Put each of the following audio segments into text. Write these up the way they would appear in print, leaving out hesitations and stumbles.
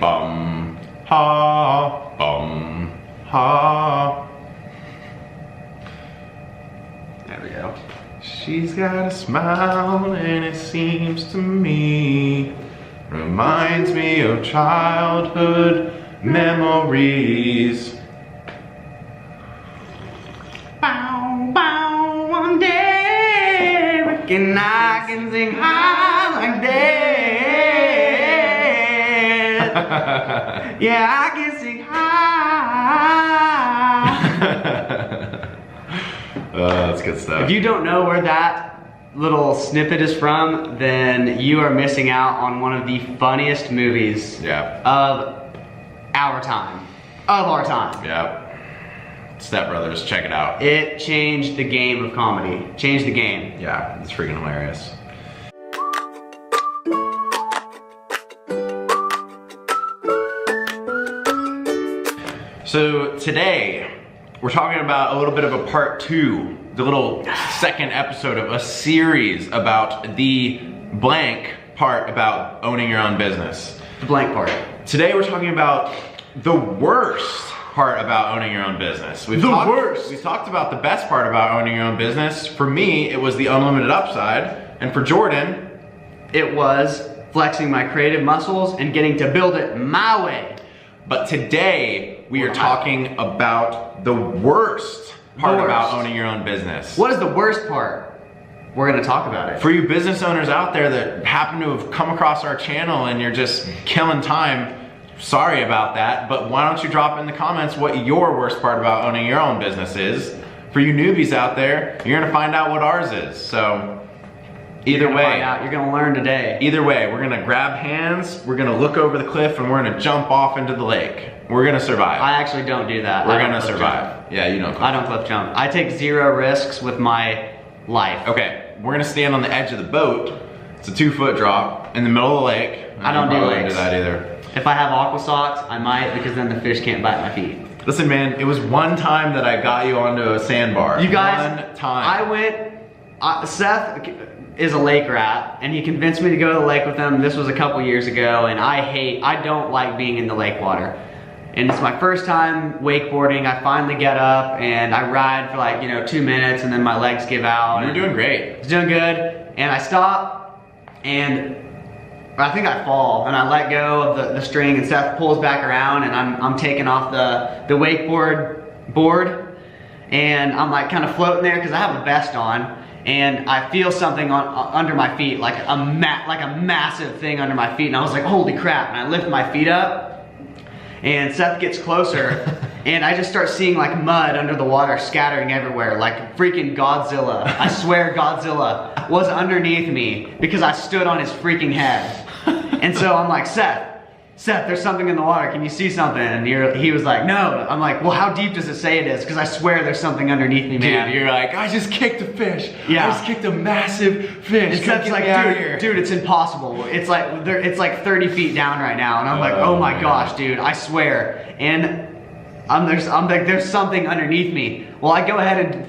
Bum, ha, bum, ha. There we go. She's got a smile and it seems to me reminds me of childhood memories. Bow, bow, one day reckon I can sing high like that. Yeah, I can sing high. That's good stuff. If you don't know where that little snippet is from, then you are missing out on one of the funniest movies of our time. Yep. Step Brothers, check it out. It changed the game of comedy. Changed the game. Yeah, it's freaking hilarious. So today, we're talking about a little bit of a part 2, the little second episode of a series about the blank part about owning your own business. The blank part. Today we're talking about the worst part about owning your own business. We've talked about the best part about owning your own business. For me, it was the unlimited upside, and for Jordan, it was flexing my creative muscles and getting to build it my way. But today, we are talking about the worst part about owning your own business. What is the worst part? We're gonna talk about it. For you business owners out there that happen to have come across our channel and you're just killing time, sorry about that, but why don't you drop in the comments what your worst part about owning your own business is. For you newbies out there, you're gonna find out what ours is. So, either way, you're gonna learn today. Either way, we're gonna grab hands, we're gonna look over the cliff, and we're gonna jump off into the lake. We're gonna survive. I actually don't do that. We're gonna survive. Yeah, you don't. I don't cliff jump. I take 0 risks with my life. Okay, we're gonna stand on the edge of the boat. It's a 2-foot drop in the middle of the lake. I don't do lakes. Do that either. If I have aqua socks, I might, because then the fish can't bite my feet. Listen, man, it was one time that I got you onto a sandbar. You guys, one time. Seth is a lake rat, and he convinced me to go to the lake with him. This was a couple years ago, and I don't like being in the lake water. And it's my first time wakeboarding. I finally get up and I ride for like, 2 minutes, and then my legs give out. You were doing great. I was doing good, and I stop, and I think I fall, and I let go of the string, and Seth pulls back around, and I'm taking off the wakeboard board, and I'm like kind of floating there because I have a vest on, and I feel something under my feet, like a massive thing under my feet, and I was like, holy crap, and I lift my feet up, and Seth gets closer, and I just start seeing like mud under the water scattering everywhere, like freaking Godzilla. I swear Godzilla was underneath me because I stood on his freaking head. And so I'm like, Seth, there's something in the water. Can you see something? And he was like, no. I'm like, well, how deep does it say it is? Because I swear there's something underneath me, man. Dude, you're like, I just kicked a fish. Yeah. I just kicked a massive fish. And Seth's like, dude, it's impossible. It's like 30 feet down right now. And I'm like, oh my gosh, dude, I swear. And there's something underneath me. Well, I go ahead and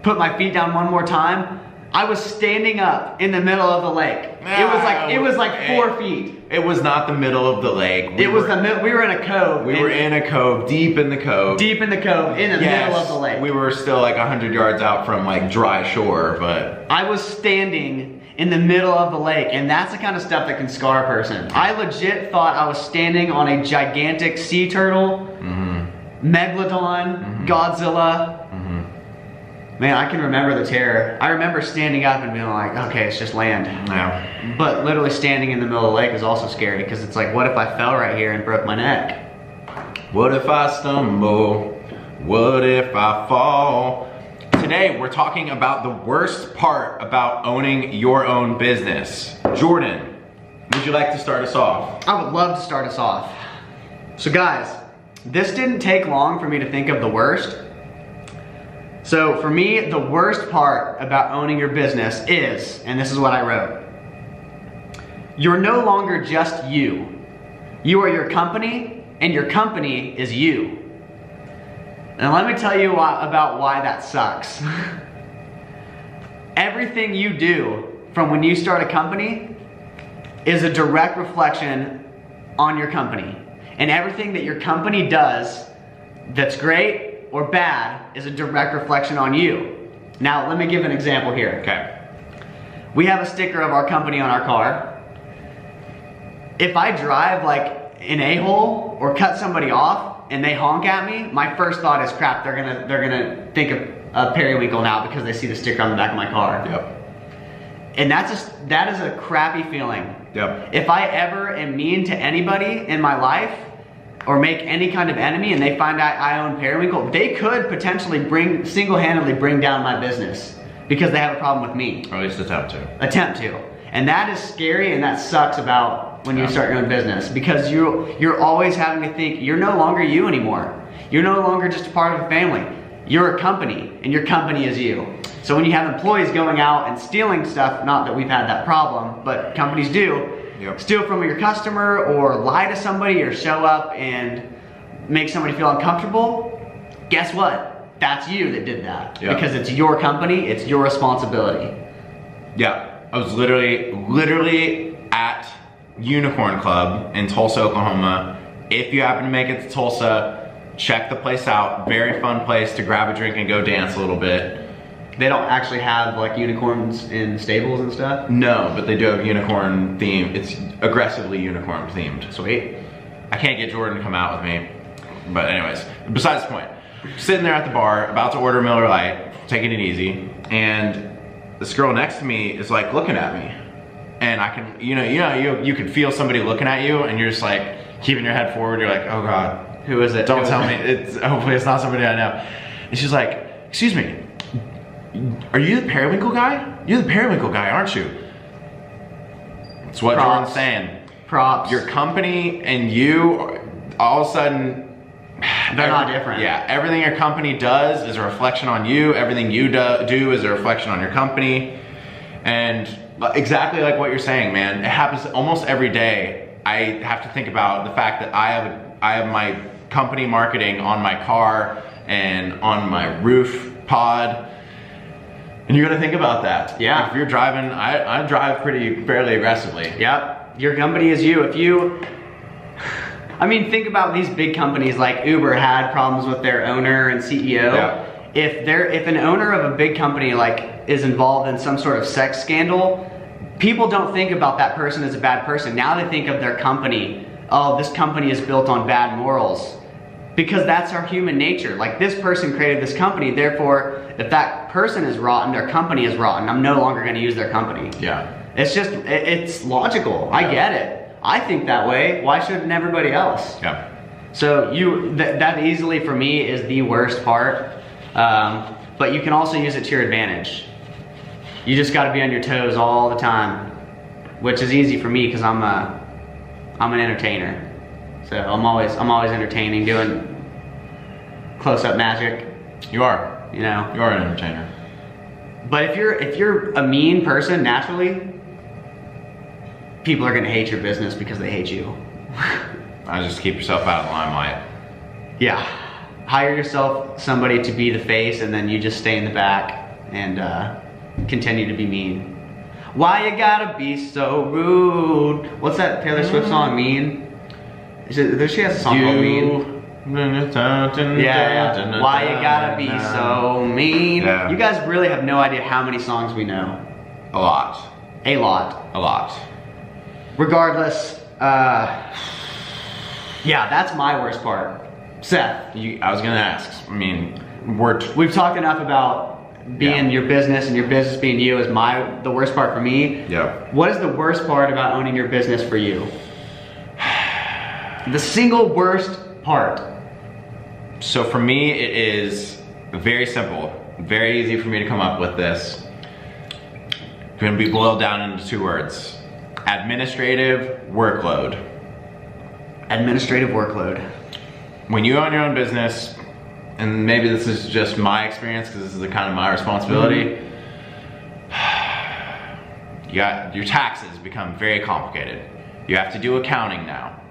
put my feet down one more time. I was standing up in the middle of the lake. It was like 4 feet. It was not the middle of the lake. We were in a cove. We were in a cove, deep in the cove. Deep in the cove, in the middle of the lake. We were still like 100 yards out from like dry shore, but I was standing in the middle of the lake, and that's the kind of stuff that can scar a person. I legit thought I was standing on a gigantic sea turtle, megalodon, Godzilla. Man, I can remember the terror. I remember standing up and being like, okay, it's just land. Yeah. But literally standing in the middle of the lake is also scary, because it's like, what if I fell right here and broke my neck? What if I stumble? What if I fall? Today, we're talking about the worst part about owning your own business. Jordan, would you like to start us off? I would love to start us off. So guys, this didn't take long for me to think of the worst. So for me, the worst part about owning your business is, and this is what I wrote, you're no longer just you. You are your company, and your company is you. And let me tell you about why that sucks. Everything you do from when you start a company is a direct reflection on your company. And everything that your company does that's great or bad is a direct reflection on you. Now, let me give an example here. Okay. We have a sticker of our company on our car. If I drive like an a-hole or cut somebody off and they honk at me, my first thought is, crap, they're gonna think of periwinkle now because they see the sticker on the back of my car. Yep. And that is a crappy feeling. Yep. If I ever am mean to anybody in my life or make any kind of enemy and they find out I own periwinkle, they could potentially single-handedly bring down my business because they have a problem with me. Or at least attempt to. And that is scary, and that sucks about when you start your own business, because you're always having to think you're no longer you anymore. You're no longer just a part of a family. You're a company, and your company is you. So when you have employees going out and stealing stuff, not that we've had that problem, but companies do, steal from your customer or lie to somebody or show up and make somebody feel uncomfortable, guess what? That's you that did that. Yep. Because it's your company, it's your responsibility. Yeah, I was literally at Unicorn Club in Tulsa, Oklahoma. If you happen to make it to Tulsa, check the place out. Very fun place to grab a drink and go dance a little bit. They don't actually have like unicorns in stables and stuff? No, but they do have unicorn theme. It's aggressively unicorn themed. Sweet. I can't get Jordan to come out with me. But anyways, besides the point. Sitting there at the bar, about to order Miller Lite, taking it easy, and this girl next to me is like looking at me. And I can, you can feel somebody looking at you and you're just like keeping your head forward. You're like, oh God. Who is it? Don't tell me. Hopefully it's not somebody I know. And she's like, excuse me, are you the periwinkle guy? You're the periwinkle guy, aren't you? That's what Jordan's saying. Props. Your company and you, all of a sudden, they're not different. Yeah, everything your company does is a reflection on you. Everything you do is a reflection on your company. And exactly like what you're saying, man, it happens almost every day. I have to think about the fact that I have my company marketing on my car and on my roof pod. And you gotta think about that. Yeah. If you're driving, I drive fairly aggressively. Yep. Your company is you. I mean, think about these big companies like Uber had problems with their owner and CEO. Yeah. If an owner of a big company like is involved in some sort of sex scandal, people don't think about that person as a bad person. Now they think of their company. Oh, this company is built on bad morals. Because that's our human nature. Like, this person created this company, therefore, if that person is rotten, their company is rotten. I'm no longer gonna use their company. Yeah. It's just, it's logical. I get it. I think that way. Why shouldn't everybody else? Yeah. So that easily for me is the worst part. But you can also use it to your advantage. You just got to be on your toes all the time, which is easy for me because I'm an entertainer. So I'm always entertaining, doing close-up magic. You are. You know. You are an entertainer. But if you're a mean person naturally, people are gonna hate your business because they hate you. I just keep yourself out of the limelight. Yeah. Hire yourself somebody to be the face and then you just stay in the back and continue to be mean. Why you gotta be so rude? What's that Taylor Swift song, Mean? She has a song called Mean. Yeah. Why you gotta be so mean? Yeah. You guys really have no idea how many songs we know. A lot. A lot. A lot. Regardless, yeah, that's my worst part. Seth. I was gonna ask. I mean, we've talked enough about being your business and your business being you is the worst part for me. Yeah. What is the worst part about owning your business for you? The single worst part. So for me, it is very simple. Very easy for me to come up with this. It's gonna be boiled down into 2 words. Administrative workload. Administrative workload. When you own your own business, and maybe this is just my experience because this is kind of my responsibility, your taxes become very complicated. You have to do accounting now.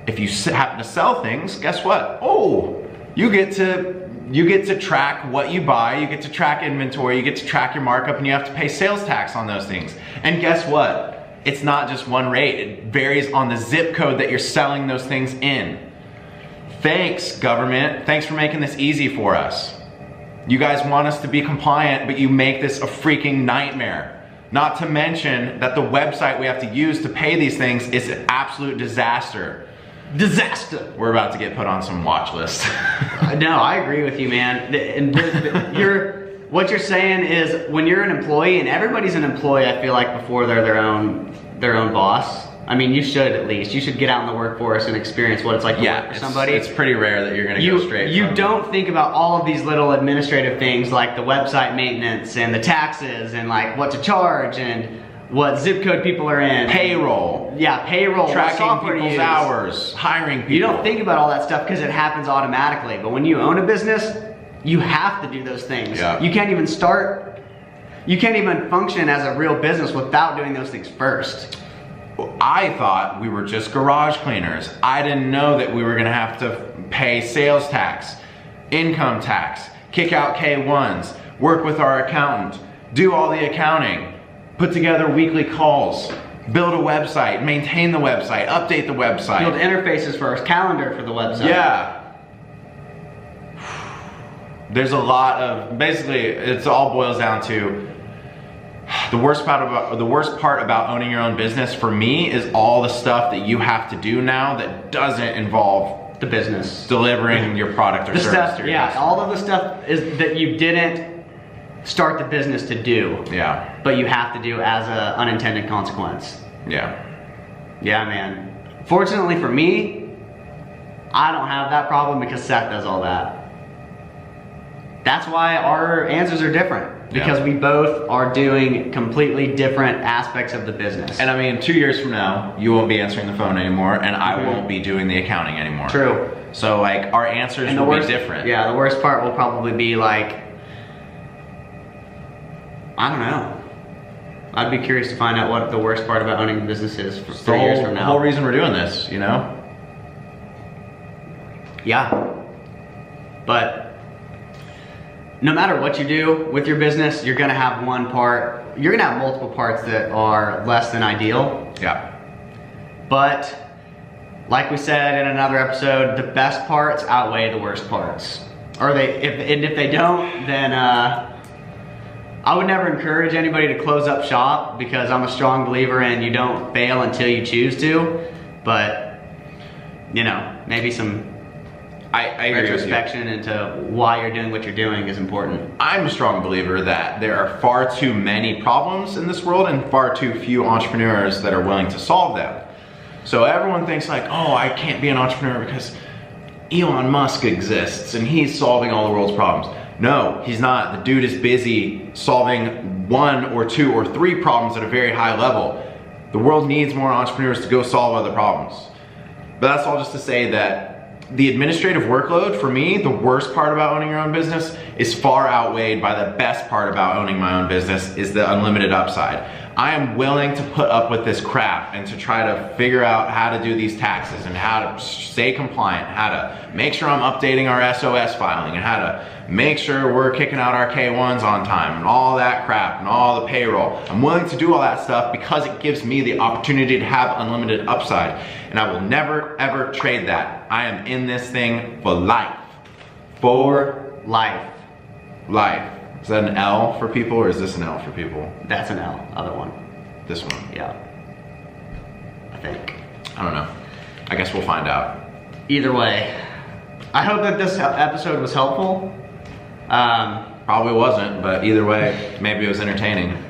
If you happen to sell things, guess what? Oh, you get to track what you buy, you get to track inventory, you get to track your markup, and you have to pay sales tax on those things. And guess what? It's not just one rate. It varies on the zip code that you're selling those things in. Thanks, government. Thanks for making this easy for us. You guys want us to be compliant, but you make this a freaking nightmare. Not to mention that the website we have to use to pay these things is an absolute disaster. Disaster. We're about to get put on some watch lists. No, I agree with you, man. What you're saying is when you're an employee, and everybody's an employee, I feel like, before they're their own boss. I mean, you should at least. You should get out in the workforce and experience what it's like to work for somebody. It's pretty rare that you're gonna go straight. You don't think about all of these little administrative things like the website maintenance and the taxes and like what to charge and what zip code people are in. Payroll. Yeah, payroll. Tracking people's hours. Hiring people. You don't think about all that stuff because it happens automatically. But when you own a business, you have to do those things. Yeah. You can't even function as a real business without doing those things first. I thought we were just garage cleaners. I didn't know that we were gonna have to pay sales tax, income tax, kick out K1s, work with our accountant, do all the accounting, put together weekly calls, build a website, maintain the website, update the website. Build interfaces for our calendar for the website. Yeah. There's a lot of, basically, it all boils down to the worst part about owning your own business for me is all the stuff that you have to do now that doesn't involve the business delivering your product or the service stuff, to your yeah, customer. all of the stuff is that you didn't start the business to do. Yeah. But you have to do as an unintended consequence. Yeah. Yeah, man. Fortunately for me, I don't have that problem because Seth does all that. That's why our answers are different. Because we both are doing completely different aspects of the business. And I mean, 2 years from now, you won't be answering the phone anymore, and I won't be doing the accounting anymore. True. So like, our answers will be different. Yeah, the worst part will probably be like, I don't know. I'd be curious to find out what the worst part about owning a business is for 3 years from now. The whole reason we're doing this, you know? Yeah. But no matter what you do with your business, you're gonna have you're gonna have multiple parts that are less than ideal. Yeah. But like we said in another episode, the best parts outweigh the worst parts. If they don't, then I would never encourage anybody to close up shop because I'm a strong believer in you don't fail until you choose to. But you know, maybe some I agree with you. Retrospection into why you're doing what you're doing is important. I'm a strong believer that there are far too many problems in this world and far too few entrepreneurs that are willing to solve them. So everyone thinks like, oh, I can't be an entrepreneur because Elon Musk exists and he's solving all the world's problems. No, he's not. The dude is busy solving 1 or 2 or 3 problems at a very high level. The world needs more entrepreneurs to go solve other problems. But that's all just to say that the administrative workload, for me, the worst part about owning your own business is far outweighed by the best part about owning my own business is the unlimited upside. I am willing to put up with this crap and to try to figure out how to do these taxes and how to stay compliant, how to make sure I'm updating our SOS filing and how to make sure we're kicking out our K1s on time and all that crap and all the payroll. I'm willing to do all that stuff because it gives me the opportunity to have unlimited upside. And I will never, ever trade that. I am in this thing for life. For life. Life. Is that an L for people or is this an L for people? That's an L, other one. This one? Yeah. I think. I don't know. I guess we'll find out. Either way, I hope that this episode was helpful. Probably wasn't, but either way, maybe it was entertaining.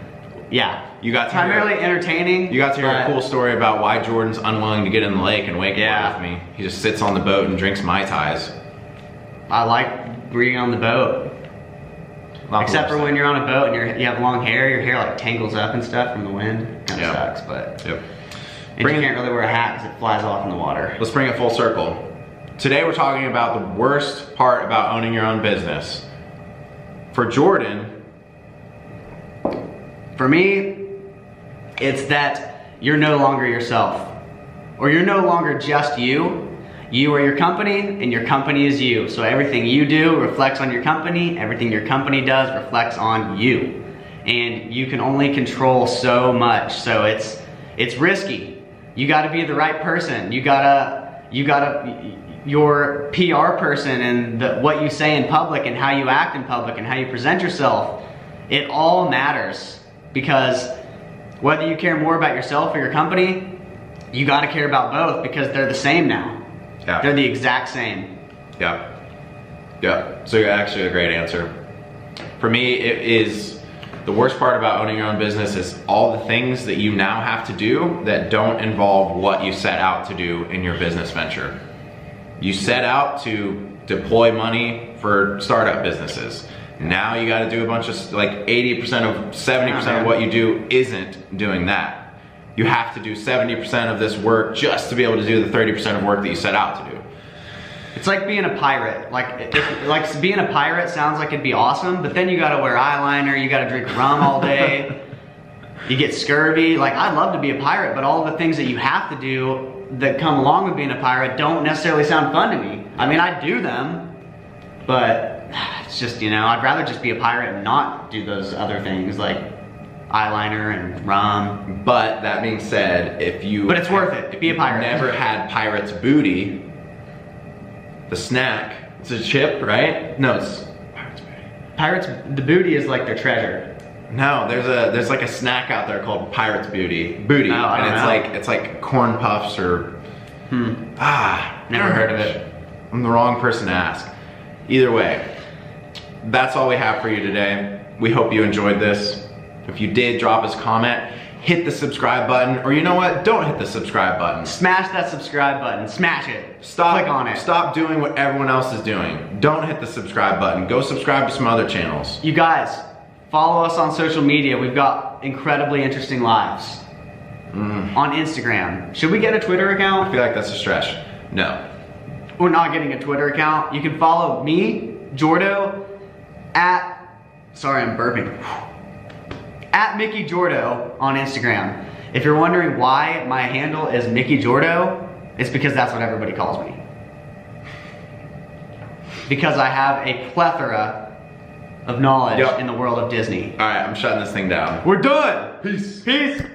Yeah. You got to primarily entertaining. You got to hear a cool story about why Jordan's unwilling to get in the lake and wakeboard with me. He just sits on the boat and drinks Mai Tais. I like being on the boat. Except for when you're on a boat and you have long hair, your hair like tangles up and stuff from the wind. Kind of sucks, but and you can't really wear a hat because it flies off in the water. Let's bring it full circle. Today we're talking about the worst part about owning your own business. For Jordan, for me, it's that you're no longer yourself, or you're no longer just you. You are your company, and your company is you. So everything you do reflects on your company. Everything your company does reflects on you. And you can only control so much. So It's risky. You gotta be the right person. Your PR person and what you say in public and how you act in public and how you present yourself, it all matters. Because whether you care more about yourself or your company, you gotta care about both because they're the same now. Yeah. They're the exact same. Yeah. Yeah. So you're actually a great answer. For me, it is the worst part about owning your own business is all the things that you now have to do that don't involve what you set out to do in your business venture. You set out to deploy money for startup businesses. Now you got to do a bunch of, like 80% of 70% of what you do isn't doing that. You have to do 70% of this work just to be able to do the 30% of work that you set out to do. It's like being a pirate. Like being a pirate sounds like it'd be awesome, but then you gotta wear eyeliner, you gotta drink rum all day, you get scurvy. Like, I'd love to be a pirate, but all the things that you have to do that come along with being a pirate don't necessarily sound fun to me. I mean, I do them, but it's just, you know, I'd rather just be a pirate and not do those other things like eyeliner and rum. But that being said, But it's worth it to be a pirate. Never had Pirate's Booty, the snack, it's a chip, right? No, it's Pirate's Booty. The booty is like their treasure. No, there's like a snack out there called Pirate's Booty, Oh, I don't know. it's like corn puffs or Never heard of it. I'm the wrong person to ask. Either way, that's all we have for you today. We hope you enjoyed this. If you did, drop us a comment, hit the subscribe button, or you know what? Don't hit the subscribe button. Smash that subscribe button. Smash it. Stop, Click on it. Stop doing what everyone else is doing. Don't hit the subscribe button. Go subscribe to some other channels. You guys, follow us on social media. We've got incredibly interesting lives. On Instagram. Should we get a Twitter I account? feel like that's a stretch. No. We're not getting a Twitter account. You can follow me, Jordo, sorry, I'm burping. At Mickey Jordo on Instagram. If you're wondering why my handle is Mickey Jordo, it's because that's what everybody calls me. Because I have a plethora of knowledge in the world of Disney. All right, I'm shutting this thing down. We're done. Peace. Peace.